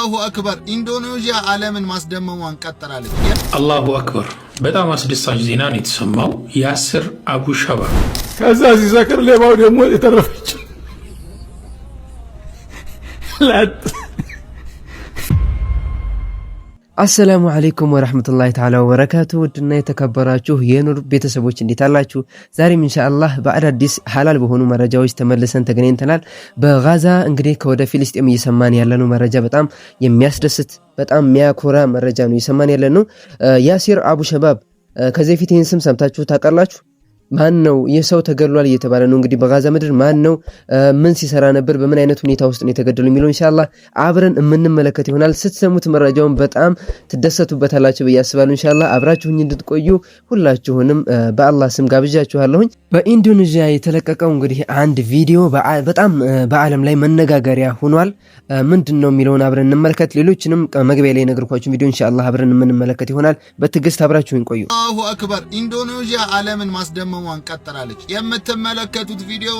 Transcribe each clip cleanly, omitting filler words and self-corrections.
አላሁ አክበር ኢንዶኔዥያ ዓለምን ማስደመሟን ቀጥላለች። አላሁ አክበር በጣም አስደሳች ዜና ነው የተሰማው። ያሲር አቡ ሸባብ ከዛ ሲሰክር ሌባው ደግሞ የተረፈች አሰላሙ አለይኩም ወራህመቱላሂ ተዓላ ወበረካቱ። ውድና የተከበራችሁ የኑር ቤተሰቦች እንዴት አላችሁ? ዛሬም ኢንሻአላህ በአዳዲስ ሐላል በሆኑ መረጃዎች ተመልሰን ተገናኝተናል። በጋዛ እንግዲህ ከወደ ፍልስጤም እየሰማን ያለነው መረጃ በጣም የሚያስደስት በጣም የሚያኮራ መረጃ ነው እየሰማን ያለነው። ያሲር አቡ ሸባብ ከዚህ ፊት ይህን ስም ሰምታችሁ ታውቃላችሁ? ማን ነው? የሰው ተገድሏል እየተባለ ነው እንግዲህ በጋዛ ምድር ማን ነው? ምን ሲሰራ ነበር? በምን አይነት ሁኔታ ውስጥ ነው የተገደለው የሚለው ኢንሻአላህ አብረን የምንመለከት ይሆናል። ስትሰሙት መረጃውን በጣም ትደሰቱበታላችሁ ብዬ አስባለሁ። ኢንሻአላህ አብራችሁኝ እንድትቆዩ ሁላችሁንም በአላህ ስም ጋብዣችኋለሁ። በኢንዶኔዥያ የተለቀቀው እንግዲህ አንድ ቪዲዮ በጣም በዓለም ላይ መነጋገሪያ ሆኗል። ምንድነው የሚለውን አብረን እንመልከት። ሌሎችንም መግቢያ ላይ ነገርኳችሁ ቪዲዮ ኢንሻአላህ አብረን የምንመለከት ይሆናል። በትዕግስት አብራችሁኝ ቆዩ። አላሁ አክበር ኢንዶኔዥያ ዓለምን ማስደመሟን ቀጥላለች። የምትመለከቱት ቪዲዮ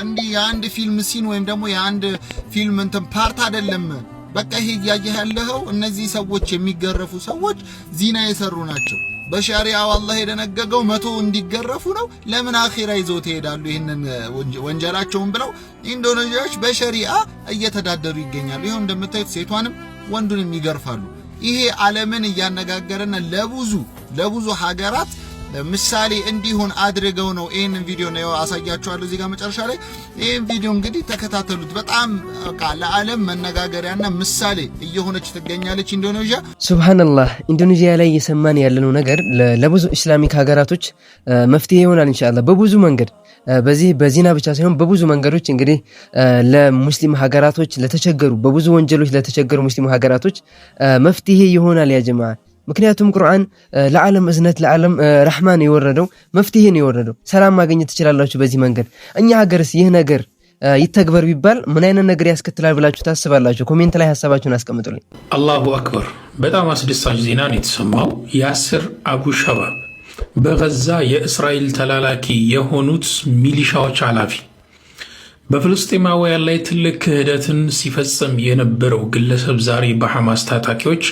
እንዲህ የአንድ ፊልም ሲን ወይም ደግሞ የአንድ ፊልም ፓርት አይደለም። በቃ ይሄ እያየህ ያለኸው እነዚህ ሰዎች የሚገረፉ ሰዎች ዚና የሰሩ ናቸው። በሸሪዓው አላህ የደነገገው 100 እንዲገረፉ ነው። ለምን አኺራ ይዘው ትሄዳሉ? ይሄንን ወንጀላቸውን ብለው ኢንዶኔዥያዎች በሸሪዓ እየተዳደሩ ይገኛሉ። ይሄው እንደምታዩት ሴቷንም ወንዱንም ይገርፋሉ። ይሄ ዓለምን እያነጋገረና ለብዙ ሀገራት ምሳሌ እንዲሆን አድርገው ነው ይሄንን ቪዲዮ ነው አሳያችኋለሁ እዚህ ጋር መጨረሻ ላይ። ይሄን ቪዲዮ እንግዲህ ተከታተሉት። በጣም ለዓለም መነጋገሪያና ምሳሌ እየሆነች ትገኛለች ኢንዶኔዥያ። ሱብሃንአላህ ኢንዶኔዥያ ላይ እየሰማን ያለነው ነገር ለብዙ እስላሚክ ሀገራቶች መፍትሄ ይሆናል ኢንሻአላህ በብዙ መንገድ። በዚህ በዚና ብቻ ሳይሆን በብዙ መንገዶች እንግዲህ ለሙስሊም ሀገራቶች ለተቸገሩ በብዙ ወንጀሎች ለተቸገሩ ሙስሊም ሀገራቶች መፍትሄ ይሆናል ያ ጀማዓ። ምክንያቱም ቁርአን ለዓለም እዝነት ለዓለም ረህማን የወረደው መፍትሄ ነው የወረደው። ሰላም ማግኘት ትችላላችሁ በዚህ መንገድ። እኛ ሀገርስ ይህ ነገር ይተግበር ቢባል ምን አይነት ነገር ያስከትላል ብላችሁ ታስባላችሁ? ኮሜንት ላይ ሐሳባችሁን አስቀምጡልኝ። አላሁ አክበር በጣም አስደሳች ዜና ነው የተሰማው። ያሲር አቡ ሸባብ በጋዛ የእስራኤል ተላላኪ የሆኑት ሚሊሻዎች ኃላፊ በፍልስጤማውያን ላይ ትልቅ ክህደትን ሲፈጽም የነበረው ግለሰብ ዛሬ በሐማስ ታጣቂዎች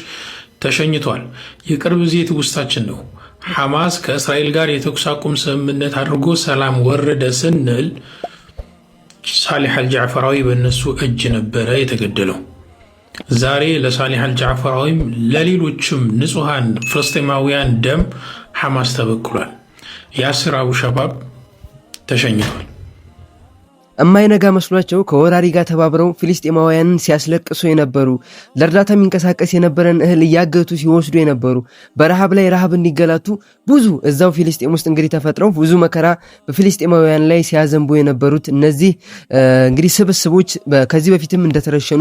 ተሸኝቷል። የቅርብ ጊዜ ትውስታችን ነው። ሐማስ ከእስራኤል ጋር የተኩስ አቁም ስምምነት አድርጎ ሰላም ወረደ ስንል ሳሊህ አልጃዕፈራዊ በእነሱ እጅ ነበረ የተገደለው። ዛሬ ለሳሊህ አልጃዕፈራዊም ለሌሎችም ንጹሐን ፍልስጤማውያን ደም ሐማስ ተበክሏል። ያሲር አቡ ሸባብ ተሸኝቷል። እማይነጋ መስሏቸው ከወራሪ ጋር ተባብረው ፍልስጤማውያንን ሲያስለቅሱ የነበሩ ለእርዳታ የሚንቀሳቀስ የነበረን እህል እያገቱ ሲወስዱ የነበሩ በረሃብ ላይ ረሃብ እንዲገላቱ ብዙ እዛው ፍልስጤም ውስጥ እንግዲህ ተፈጥረው ብዙ መከራ በፍልስጤማውያን ላይ ሲያዘንቡ የነበሩት እነዚህ እንግዲህ ስብስቦች ከዚህ በፊትም እንደተረሸኑ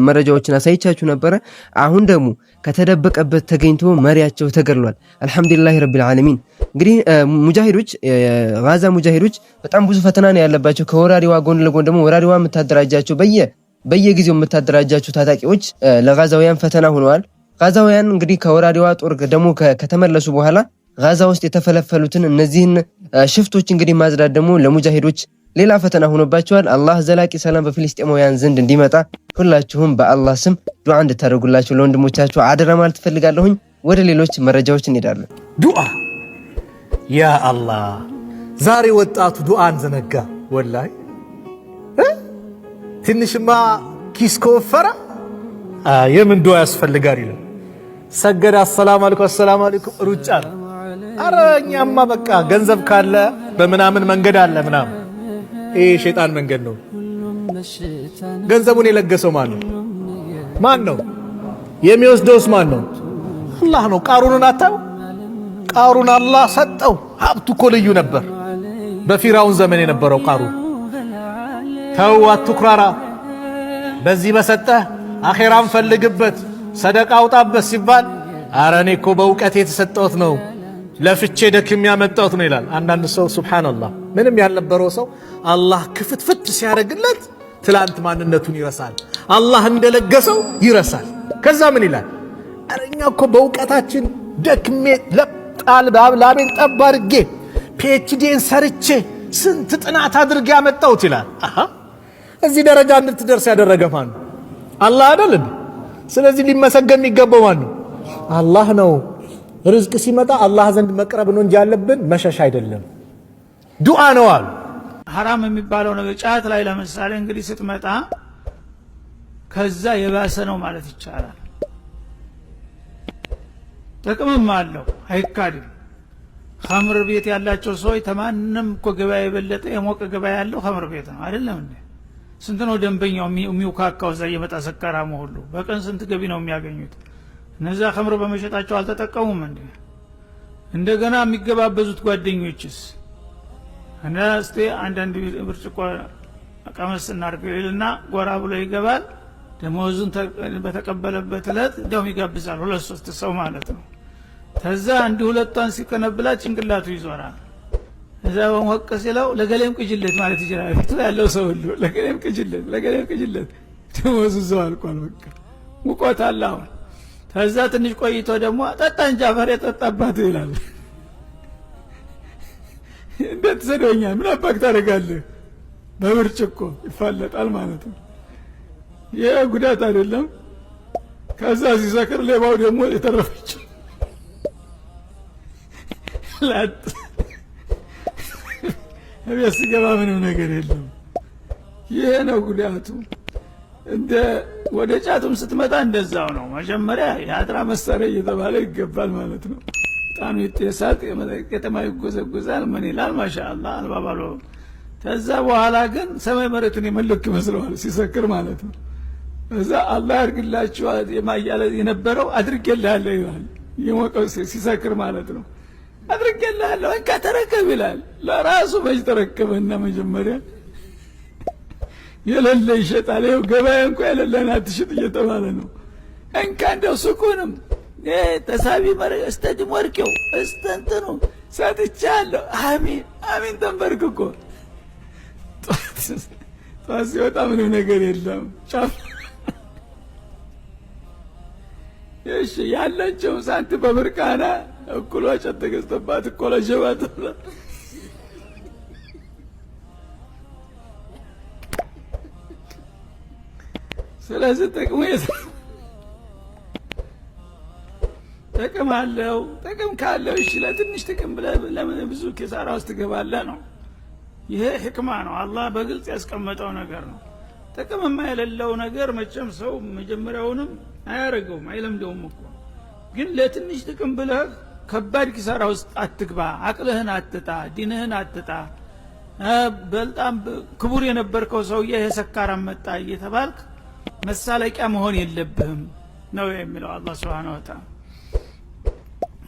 መረጃዎችን አሳይቻችሁ ነበረ። አሁን ደግሞ ከተደበቀበት ተገኝቶ መሪያቸው ተገድሏል። አልহামዱሊላህ ረቢል ዓለሚን። እንግዲህ ሙጃሂዶች ጋዛ ሙጃሂዶች በጣም ብዙ ፈተና ነው ያለባቸው። ከወራሪዋ ጎን ለጎን ደግሞ ወራሪዋ የምታደራጃቸው በየጊዜው የምታደራጃቸው ታጣቂዎች ለጋዛውያን ፈተና ሆነዋል። ጋዛውያን እንግዲህ ከወራሪዋ ጦር ደግሞ ከተመለሱ በኋላ ጋዛ ውስጥ የተፈለፈሉትን እነዚህን ሽፍቶች እንግዲህ ማጽዳት ደግሞ ለሙጃሂዶች ሌላ ፈተና ሆኖባቸዋል። አላህ ዘላቂ ሰላም በፍልስጤማውያን ዘንድ እንዲመጣ ሁላችሁም በአላህ ስም ዱዓ እንድታደርጉላችሁ ለወንድሞቻችሁ አደራ ማለት ፈልጋለሁኝ። ወደ ሌሎች መረጃዎች እንሄዳለን። ዱዓ ያ አላህ ዛሬ ወጣቱ ዱዓን ዘነጋ። ወላሂ ትንሽማ ኪስ ከወፈረ የምን ዱዓ ያስፈልጋል ይላል። ሰገደ አሰላሙ አለይኩም ሩጫ። ኧረ እኛማ በቃ ገንዘብ ካለ በምናምን መንገድ አለ ምናምን። ይሄ ሸይጣን መንገድ ነው። ገንዘቡን የለገሰው ማን ነው? የሚወስደውስ ማን ነው? አላህ ነው። ቃሩንን አታው? ቃሩን አላህ ሰጠው። ሀብቱ እኮ ልዩ ነበር። በፊራውን ዘመን የነበረው ቃሩን ተው አትኩራራ፣ በዚህ በሰጠህ አኼራን ፈልግበት፣ ሰደቃ አውጣበት ሲባል ኧረ እኔ እኮ በእውቀት የተሰጠሁት ነው ለፍቼ ደክም ያመጣሁት ነው ይላል። አንዳንድ ሰው ሱብሃንአላህ ምንም ያልነበረው ሰው አላህ ክፍትፍት ሲያደርግለት ትላንት ማንነቱን ይረሳል። አላህ እንደለገሰው ይረሳል። ከዛ ምን ይላል? ኧረ እኛ እኮ በእውቀታችን ደክሜ ላቤን ጠብ አድርጌ ፒኤችዲን ሰርቼ ስንት ጥናት አድርጌ ያመጣሁት ይላል። እዚህ ደረጃ እንድትደርስ ያደረገ ማን ነው? አላህ አይደል? ስለዚህ ሊመሰገን የሚገባው ማን ነው? አላህ ነው። ርዝቅ ሲመጣ አላህ ዘንድ መቅረብ ነው እንጂ ያለብን መሸሽ አይደለም። ዱዓ ነው አሉ። ሐራም የሚባለው ነገር ጫት ላይ ለምሳሌ እንግዲህ ስትመጣ ከዛ የባሰ ነው ማለት ይቻላል። ጥቅምም አለው አይካድም። ኸምር ቤት ያላቸው ሰዎች ተማንም እኮ ገበያ የበለጠ የሞቀ ገበያ ያለው ኸምር ቤት ነው አይደለም እንዴ? ስንት ነው ደንበኛው የሚውካካው እዛ እየመጣ ሰካራሙ ሁሉ በቀን ስንት ገቢ ነው የሚያገኙት? እነዛ ኸምር በመሸጣቸው አልተጠቀሙም እንዴ? እንደገና የሚገባበዙት ጓደኞችስ እና እስቲ አንዳንድ ብርጭቆ ቀመስ እናርግልና ጎራ ብሎ ይገባል። ደሞዙን በተቀበለበት እለት እንደውም ይጋብዛል 2-3 ሰው ማለት ነው። ከዛ አንድ ሁለቷን ሲከነብላት ጭንቅላቱ ይዞራል። እዛ ወንወቅ ሲለው ለገሌም ቅጅለት ማለት ይችላል። ፊቱ ያለው ሰው ሁሉ ለገሌም ቅጅለት ደሞዙ ዘው አልቋል። በቃ ሙቆት አለ አሁን። ከዛ ትንሽ ቆይቶ ደግሞ ጠጣ እንጂ አፈር የጠጣባት ይላል። እንዴት ሰደኛል? ምን አባክ ታደርጋለህ? በብርጭቆ ይፋለጣል ማለት ነው። ይሄ ጉዳት አይደለም። ከዛ ሲሰክር ሌባው ደግሞ የተረፈች ላት እቤት ሲገባ ምንም ነገር የለም። ይሄ ነው ጉዳቱ። እንደ ወደ ጫቱም ስትመጣ እንደዛው ነው። መጀመሪያ የአጥራ መሳሪያ እየተባለ ይገባል ማለት ነው። ጣኑ ይጤሳል፣ ከተማ ይጎዘጎዛል፣ ምን ይላል ማሻአላህ አልባባሎ። ከዛ በኋላ ግን ሰማይ መሬቱን የመለክ ይመስለዋል ሲሰክር ማለት ነው። እዛ አላህ ያርግላችሁ የማያለ የነበረው አድርጌልሃለሁ ይላል። የሞቀው ሲሰክር ማለት ነው። አድርጌልሃለሁ እንካ ተረከብ ይላል። ለራሱ መች ተረከበና መጀመሪያ የሌለ ይሸጣል። ይኸው ገበያ እንኳ የሌለን አትሽጥ እየተባለ ነው። እንካ እንደው ሱቁንም ተሳቢ እስተጅም ወርቄው እስተንትኑ ሰጥቻለሁ። አሚን አሚን ተንበርክኮ ጠዋት ሲወጣ ምንም ነገር የለም። ጫፍ እሺ ያለችው ሳንት በብርቃና እኩሏ ጨት ተገዝተባት እኮ ለጀባት ስለዚህ ጥቅም አለው። ጥቅም ካለው እሺ ለትንሽ ጥቅም ብለህ ለምን ብዙ ኪሳራ ውስጥ ትገባለህ ነው። ይሄ ህክማ ነው። አላህ በግልጽ ያስቀመጠው ነገር ነው። ጥቅም የማይለለው ነገር መቼም ሰው መጀመሪያውንም አያረገውም አይለምደውም እኮ። ግን ለትንሽ ጥቅም ብለህ ከባድ ኪሳራ ውስጥ አትግባ። አቅልህን አትጣ፣ ዲንህን አትጣ። በጣም ክቡር የነበርከው ሰውዬ የሰካራም መጣ እየተባልክ መሳለቂያ መሆን የለብህም ነው የሚለው አላህ Subhanahu Wa Ta'ala።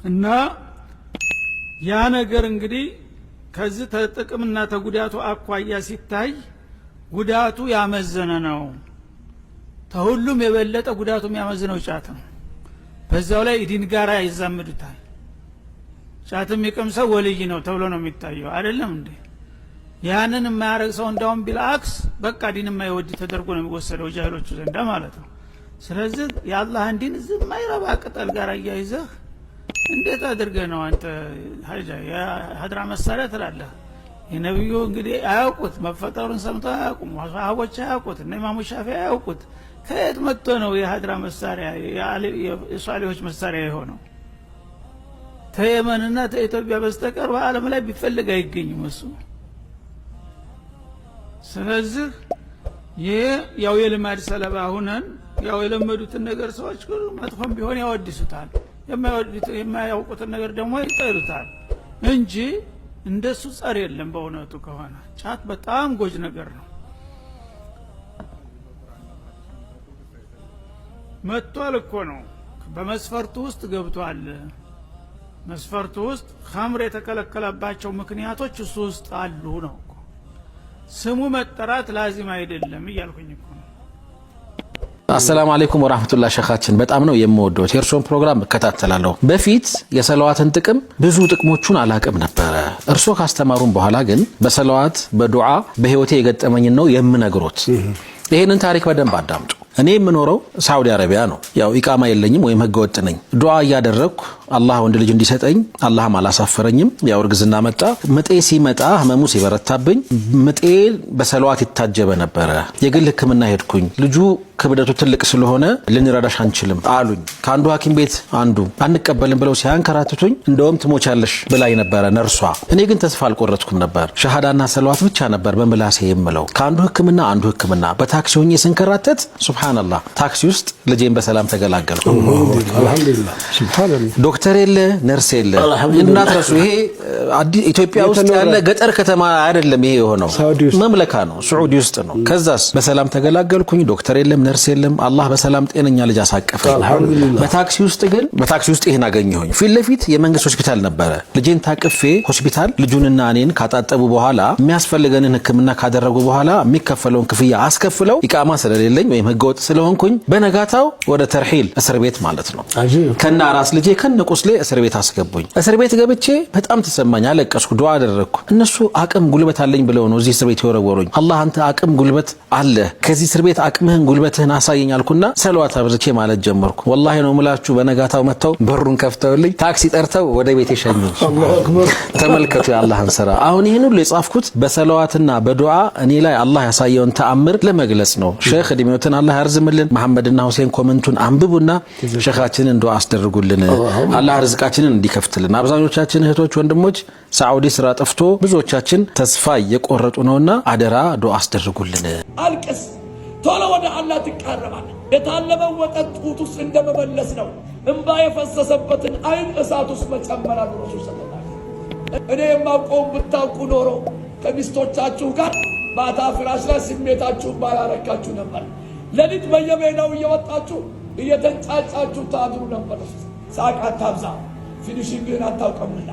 እና ያ ነገር እንግዲህ ከዚህ ተጥቅምና ተጉዳቱ አኳያ ሲታይ ጉዳቱ ያመዘነ ነው። ተሁሉም የበለጠ ጉዳቱ የሚያመዝነው ጫት ነው። በዛው ላይ ዲን ጋር ይዛመዱታል። ጫትም የቀምሰው ወልይ ነው ተብሎ ነው የሚታየው አይደለም እንዴ? ያንን የማያረግ ሰው እንዳውም ቢልአክስ በቃ ዲን የማይወድ ተደርጎ ነው የሚወሰደው ጃሂሎቹ ዘንዳ ማለት ነው። ስለዚህ የአላህን ዲን ዝም ማይረባ ቅጠል ጋር አያይዘህ እንዴት አድርገህ ነው አንተ ሀጃ የሀድራ መሳሪያ ትላለህ? የነብዩ እንግዲህ አያውቁት መፈጠሩን ሰምተው አያውቁም። ሰሃቦች አያውቁት፣ እነ ኢማሙ ሻፊዒ አያውቁት። ከየት መጥቶ ነው የሀድራ መሳሪያ የሷሊሆች መሳሪያ የሆነው? ተየመንና ተኢትዮጵያ በስተቀር በዓለም ላይ ቢፈልግ አይገኝም እሱ። ስለዚህ ይሄ ያው የልማድ ሰለባ ሁነን ያው የለመዱትን ነገር ሰዎች መጥፎም ቢሆን ያወድሱታል፣ የማያውቁትን ነገር ደግሞ ይጠሉታል እንጂ እንደሱ ጸር የለም። በእውነቱ ከሆነ ጫት በጣም ጎጅ ነገር ነው። መጥቷል እኮ ነው በመስፈርቱ ውስጥ ገብቷል። መስፈርቱ ውስጥ ኸምር የተከለከለባቸው ምክንያቶች እሱ ውስጥ አሉ ነው እኮ። ስሙ መጠራት ላዚም አይደለም እያልኩኝ እኮ ነው። አሰላሙ አለይኩም ወራህመቱላሂ ሸኻችን በጣም ነው የምወደው። የእርሶን ፕሮግራም እከታተላለሁ። በፊት የሰለዋትን ጥቅም ብዙ ጥቅሞቹን አላቅም ነበረ። እርሶ ካስተማሩን በኋላ ግን በሰለዋት በዱዓ በህይወቴ የገጠመኝን ነው የምነግሮት። ይሄንን ታሪክ በደንብ አዳምጡ። እኔ የምኖረው ሳውዲ አረቢያ ነው። ያው ኢቃማ የለኝም ወይም ህገ ወጥ ነኝ። ዱዓ እያደረግኩ አላህ ወንድ ልጅ እንዲሰጠኝ አላህም አላሳፈረኝም። ያው እርግዝና መጣ። ምጤ ሲመጣ ህመሙ ሲበረታብኝ ምጤ በሰለዋት ይታጀበ ነበረ። የግል ህክምና ሄድኩኝ። ልጁ ክብደቱ ትልቅ ስለሆነ ልንረዳሽ አንችልም አሉኝ። ከአንዱ ሐኪም ቤት አንዱ አንቀበልም ብለው ሲያንከራትቱኝ እንደውም ትሞቻለሽ ብላኝ ነበረ ነርሷ። እኔ ግን ተስፋ አልቆረጥኩም ነበር። ሸሃዳና ሰለዋት ብቻ ነበር በምላሴ የምለው። ከአንዱ ህክምና አንዱ ህክምና በታክሲ ሆኜ ስንከራተት ሱብሃንአላህ ታክሲ ውስጥ ልጄን በሰላም ተገላገልኩ። አልሐምዱሊላህ ሱብሃንአላህ። ዶክተር የለ ነርስ የለ። እናትረሱ ይሄ ኢትዮጵያ ውስጥ ያለ ገጠር ከተማ አይደለም። ይሄ የሆነው መምለካ ነው፣ ሳዑዲ ውስጥ ነው። ከዛስ በሰላም ተገላገልኩኝ። ዶክተር የለም ነርስ የለም። አላህ በሰላም ጤነኛ ልጅ አሳቀፈኝ። በታክሲ ውስጥ ይሄን አገኘሁኝ። ፊት ለፊት የመንግስት ሆስፒታል ነበረ። ልጄን ታቅፌ ሆስፒታል ልጁንና እኔን ካጣጠቡ በኋላ የሚያስፈልገንን ህክምና ካደረጉ በኋላ የሚከፈለውን ክፍያ አስከፍለው ኢቃማ ስለሌለኝ ወይም ህገወጥ ስለሆንኩኝ በነጋታው ወደ ተርሂል እስር ቤት ማለት ነው ከና ራስ ልጄ ከነ ቁስሌ እስር ቤት አስገቡኝ። እስር ቤት ገብቼ በጣም ተሰማኝ። አለቀስኩ፣ ዱዓ አደረግኩ። እነሱ አቅም ጉልበት አለኝ ብለው ነው እዚህ እስር ቤት የወረወሩኝ። አላህ አንተ አቅም ጉልበት አለ፣ ከዚህ እስር ቤት አቅምህን ጉልበትህን አሳየኝ አልኩና ሰለዋት አብርቼ ማለት ጀመርኩ። ወላሂ ነው ምላችሁ። በነጋታው መተው በሩን ከፍተውልኝ ታክሲ ጠርተው ወደ ቤት የሸኙኝ። አላሁ አክበር። ተመልከቱ የአላህን ስራ። አሁን ይሄን ሁሉ የጻፍኩት በሰለዋትና በዱዓ እኔ ላይ አላህ ያሳየውን ተአምር ለመግለጽ ነው። ሼክ እድሜዎትን አላህ ያርዝምልን። መሐመድና ሁሴን ኮመንቱን አንብቡና ሼኻችንን ዱዓ አስደርጉልን። አላህ ርዝቃችንን እንዲከፍትልን። አብዛኞቻችን እህቶች ወንድሞች ሳዑዲ ስራ ጠፍቶ ብዙዎቻችን ተስፋ እየቆረጡ ነውና አደራ ዱዓ አስደርጉልን። አልቅስ፣ ቶሎ ወደ አላህ ትቃረባለህ። የታለበው ወተት ጡት ውስጥ እንደመመለስ ነው። እንባ የፈሰሰበትን አይን እሳት ውስጥ መጨመር አሉ ረሱል ሰለላሁ ዐለይሂ ወሰለም። እኔ የማውቀውን ብታውቁ ኖሮ ከሚስቶቻችሁ ጋር ማታ ፍራሽ ላይ ስሜታችሁን ባላረካችሁ ነበር። ሌሊት በየሜዳው እየወጣችሁ እየተንጫጫችሁ ታድሩ ነበር። ሳቅ አታብዛ፣ ፊኒሽንግህን አታውቀምና።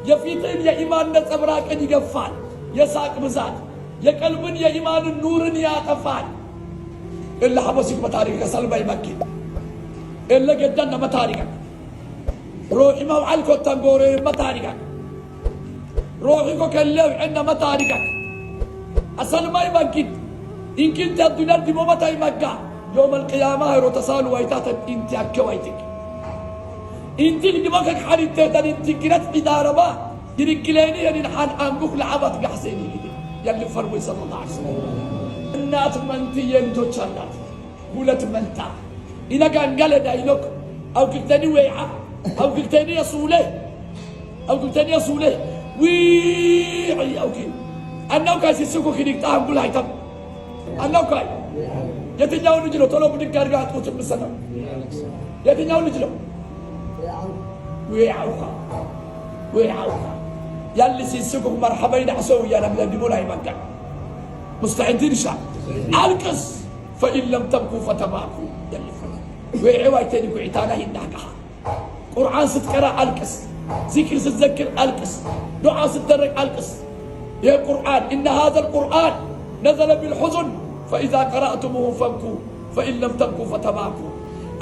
የፊትህን የኢማን ነጸብራቅን ይገፋል የሳቅ ብዛት። የቀልብን የኢማንን ኑርን ያጠፋል። إلا حبسك متاريك سلبا يمكن إلا جدا متاريك روحي ما وعلكو التنقوري متاريك روحي كلو عندنا متاريك أصل ما يمكن إن كنت الدنيا دي متى يمكن يوم القيامة يرو تصالوا ويتاتا انت أكويتك انت اللي مكك حريت تهتن انت كنت إدارة ما يركليني ينحان عنبوك لعبط بحسيني يلي فروي صلى الله عليه وسلم እናት መንትዬ ልጆች አላት። ሁለት መንታ ኢነጋን ገለዳ ይሎክ አውክተኒ ወይዓ አውክተኒ የሱለ ዊ አውኪ አናው ካሲስኩ ክዲቅጣ አንጉል አይተም አናው ካይ የትኛው ልጅ ነው ቶሎ ብድግ አድርጋ አጥቶት ምሰናው? የትኛው ልጅ ነው? ወይዓው ያለ ሲስኩ መርሐባ ይዳሰው ያለም ለዲሞላ ይመጣ مستعدين شعب ألقص فإن لم تبكوا فتباكوا وعوايتين وعتانا ينحكها قرآن ستقرأ ألقص ذكر ستذكر ألقص دعاء ستدرك ألقص يا قرآن إن هذا القرآن نزل بالحزن فإذا قرأتموه فابكوا فإن لم تبكوا فتباكوا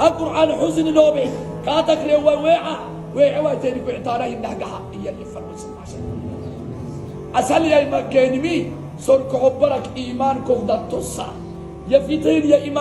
القرآن حزن نوبي كاتك لو وعوايتين وعتانا ينحكها هي اللي فرمس أسأل يا مكانمي سرك عبرك إيمان كفدت تصا يفتين يا إيمان